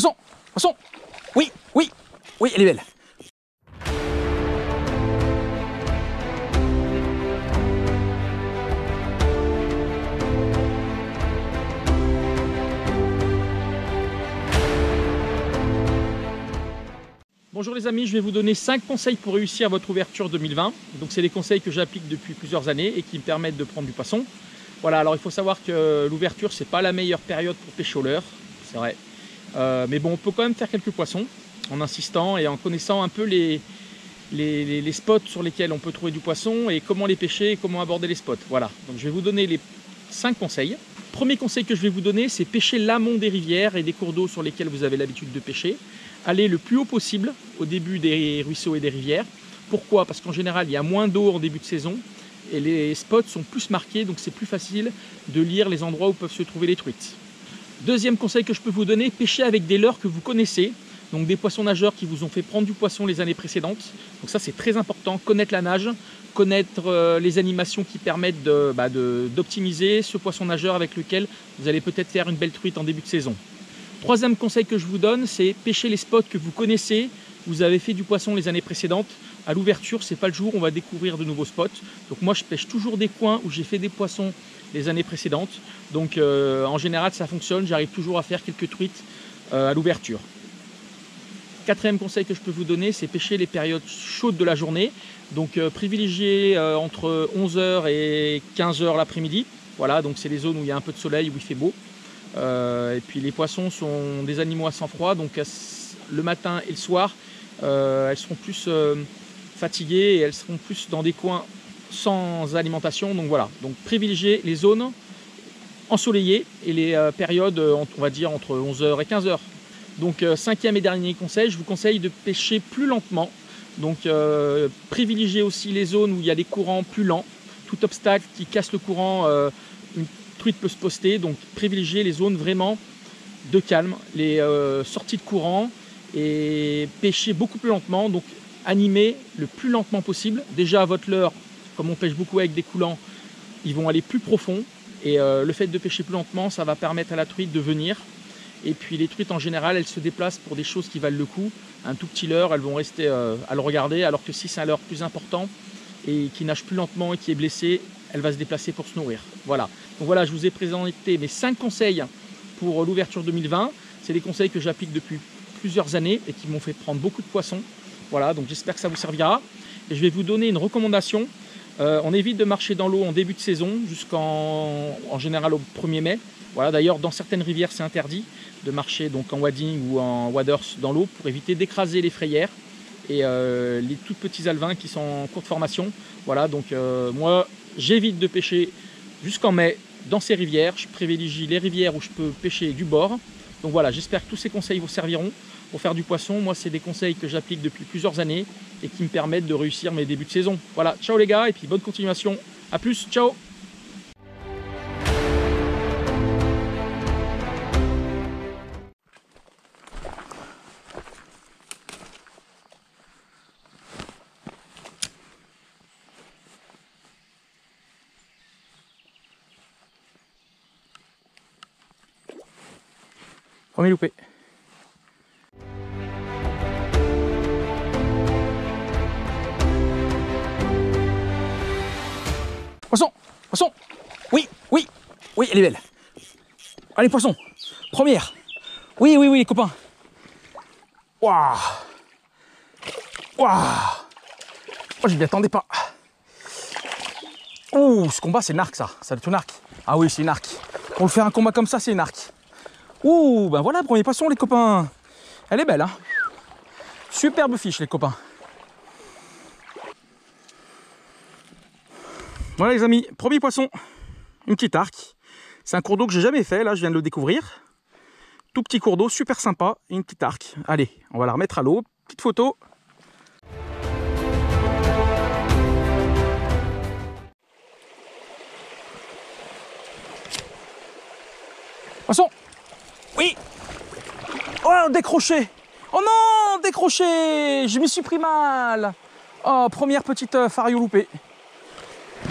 Poisson, poisson. Oui, oui, oui, elle est belle. Bonjour les amis, je vais vous donner 5 conseils pour réussir votre ouverture 2020. Donc c'est des conseils que j'applique depuis plusieurs années et qui me permettent de prendre du poisson. Voilà, alors il faut savoir que l'ouverture, c'est pas la meilleure période pour pêcher au leurre, c'est vrai. Mais bon, on peut quand même faire quelques poissons en insistant et en connaissant un peu les spots sur lesquels on peut trouver du poisson et comment les pêcher et comment aborder les spots. Voilà, donc je vais vous donner les 5 conseils. Premier conseil que je vais vous donner, c'est pêcher l'amont des rivières et des cours d'eau sur lesquels vous avez l'habitude de pêcher. Aller le plus haut possible au début des ruisseaux et des rivières. Pourquoi? Parce qu'en général, il y a moins d'eau en début de saison et les spots sont plus marqués, donc c'est plus facile de lire les endroits où peuvent se trouver les truites. Deuxième conseil que je peux vous donner, pêcher avec des leurres que vous connaissez, donc des poissons nageurs qui vous ont fait prendre du poisson les années précédentes. Donc ça, c'est très important, connaître la nage, connaître les animations qui permettent d'optimiser ce poisson nageur avec lequel vous allez peut-être faire une belle truite en début de saison. Troisième conseil que je vous donne, c'est pêcher les spots que vous connaissez. Vous avez fait du poisson les années précédentes. À l'ouverture, c'est pas le jour où on va découvrir de nouveaux spots. Donc moi, je pêche toujours des coins où j'ai fait des poissons les années précédentes. Donc en général, ça fonctionne. J'arrive toujours à faire quelques truites à l'ouverture. Quatrième conseil que je peux vous donner, c'est pêcher les périodes chaudes de la journée. Donc privilégier entre 11h et 15h l'après-midi. Voilà, donc c'est les zones où il y a un peu de soleil, où il fait beau. Et puis les poissons sont des animaux à sang froid, donc le matin et le soir, elles seront plus fatiguées et elles seront plus dans des coins sans alimentation. Donc voilà, donc privilégier les zones ensoleillées et les périodes, on va dire, entre 11h et 15h. Donc cinquième et dernier conseil, je vous conseille de pêcher plus lentement. Donc privilégier aussi les zones où il y a des courants plus lents. Tout obstacle qui casse le courant, une truite peut se poster, donc privilégier les zones vraiment de calme, les sorties de courant et pêcher beaucoup plus lentement, donc animer le plus lentement possible. Déjà à votre leurre, comme on pêche beaucoup avec des coulants, ils vont aller plus profond et le fait de pêcher plus lentement, ça va permettre à la truite de venir. Et puis les truites en général, elles se déplacent pour des choses qui valent le coup. Un tout petit leurre, elles vont rester à le regarder, alors que si c'est un leurre plus important et qui nage plus lentement et qui est blessé, elle va se déplacer pour se nourrir. Voilà. Donc voilà, je vous ai présenté mes 5 conseils pour l'ouverture 2020. C'est des conseils que j'applique depuis plusieurs années et qui m'ont fait prendre beaucoup de poissons. Voilà, donc j'espère que ça vous servira. Et je vais vous donner une recommandation. On évite de marcher dans l'eau en début de saison en général au 1er mai. Voilà, d'ailleurs, dans certaines rivières, c'est interdit de marcher donc en wading ou en waders dans l'eau pour éviter d'écraser les frayères et les tout petits alevins qui sont en cours de formation. Voilà, donc moi, j'évite de pêcher jusqu'en mai dans ces rivières. Je privilégie les rivières où je peux pêcher du bord. Donc voilà, j'espère que tous ces conseils vous serviront pour faire du poisson. Moi, c'est des conseils que j'applique depuis plusieurs années et qui me permettent de réussir mes débuts de saison. Voilà, ciao les gars et puis bonne continuation. A plus, ciao. Premier loupé. Poisson, poisson. Oui, oui, oui, elle est belle. Allez, poisson. Première. Oui, oui, oui, les copains. Waouh. Waouh. Oh, je m'y attendais pas. Ouh, ce combat, c'est une arc, ça. Ça doit être une arc. Ah oui, c'est une arc. Pour le faire un combat comme ça, c'est une arc. Ouh, ben voilà, premier poisson les copains. Elle est belle, hein. Superbe fiche les copains. Voilà les amis, premier poisson. Une petite arc. C'est un cours d'eau que j'ai jamais fait, là je viens de le découvrir. Tout petit cours d'eau, super sympa. Une petite arc. Allez, on va la remettre à l'eau. Petite photo. Poisson. Oui. Oh, décroché. Oh non, décroché. Je m'y suis pris mal. Oh, première petite fario loupée.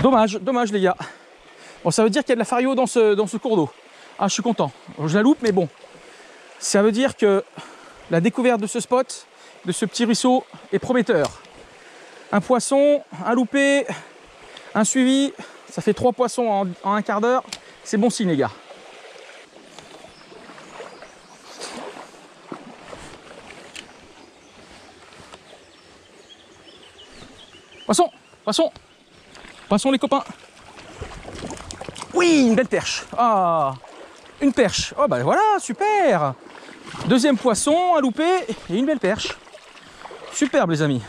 Dommage, dommage les gars. Bon, ça veut dire qu'il y a de la fario dans ce cours d'eau. Ah, je suis content. Je la loupe, mais bon. Ça veut dire que la découverte de ce spot, de ce petit ruisseau, est prometteur. Un poisson, un loupé, un suivi, ça fait 3 poissons en un quart d'heure. C'est bon signe, les gars. Poisson, poisson, poisson les copains. Oui, une belle perche. Ah, une perche. Oh bah voilà, super. Deuxième poisson, un loupé et une belle perche. Superbe les amis.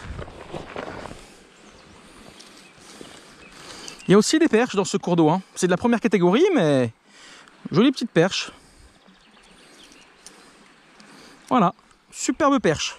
Il y a aussi des perches dans ce cours d'eau. Hein. C'est de la première catégorie, mais jolie petite perche. Voilà, superbe perche.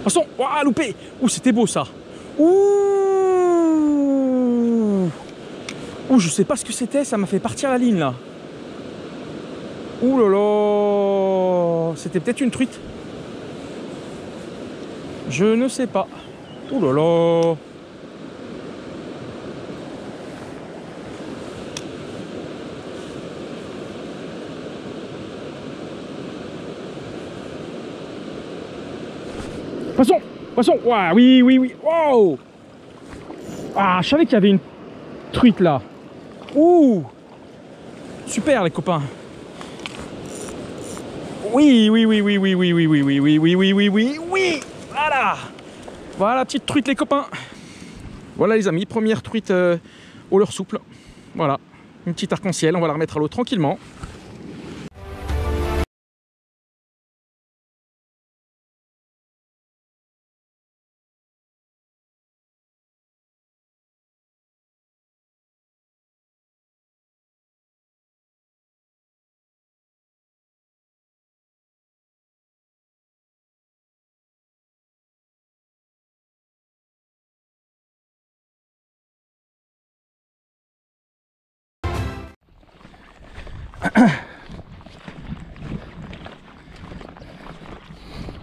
Poisson, ouah, loupé. Ouh, c'était beau ça. Ouh, ouh, je sais pas ce que c'était, ça m'a fait partir la ligne là. Ouh là là, c'était peut-être une truite. Je ne sais pas. Ouh là là. Poisson, poisson, ouah, oui, oui, oui, wow. Ah, je savais qu'il y avait une truite là. Ouh, super les copains. Oui, oui, oui, oui, oui, oui, oui, oui, oui, oui, oui, oui, oui, oui, oui. Voilà. Voilà, petite truite les copains. Voilà les amis, première truite au leurre souple. Voilà, une petite arc-en-ciel, on va la remettre à l'eau tranquillement.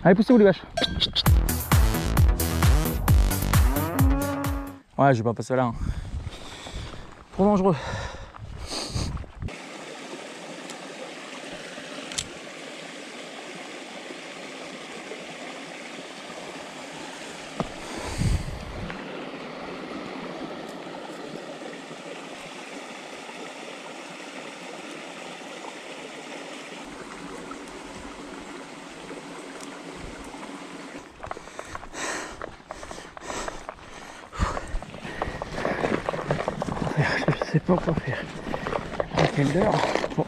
Allez, poussez-vous les vaches. Ouais, je vais pas passer là. Hein. Trop dangereux. Je sais pas quoi faire. À quelle heure? Bon.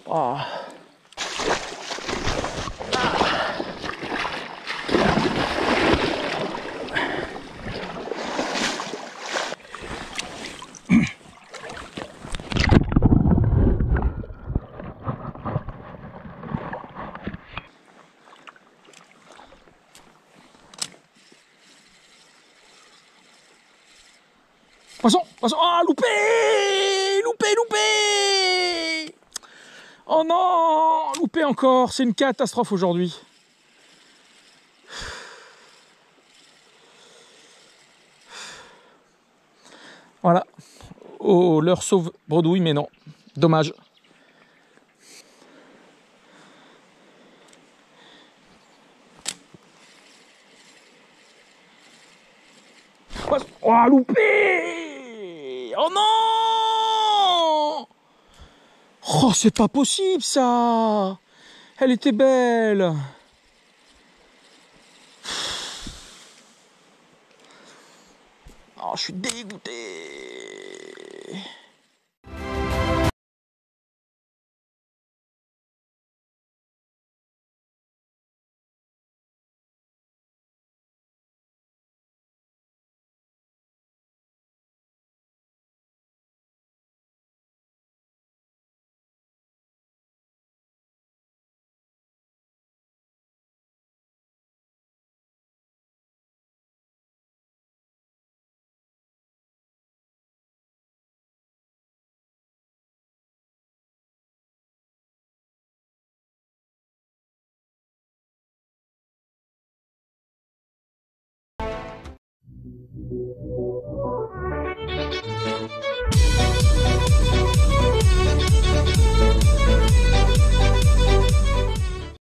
Oh. Poisson, poisson, ah, loupé, loupé, loupé. Oh non, loupé encore, c'est une catastrophe aujourd'hui. Voilà, oh, l'heure sauve bredouille, mais non, dommage. Oh, loupé. Oh non. Oh, c'est pas possible ça. Elle était belle. Oh, je suis dégoûté.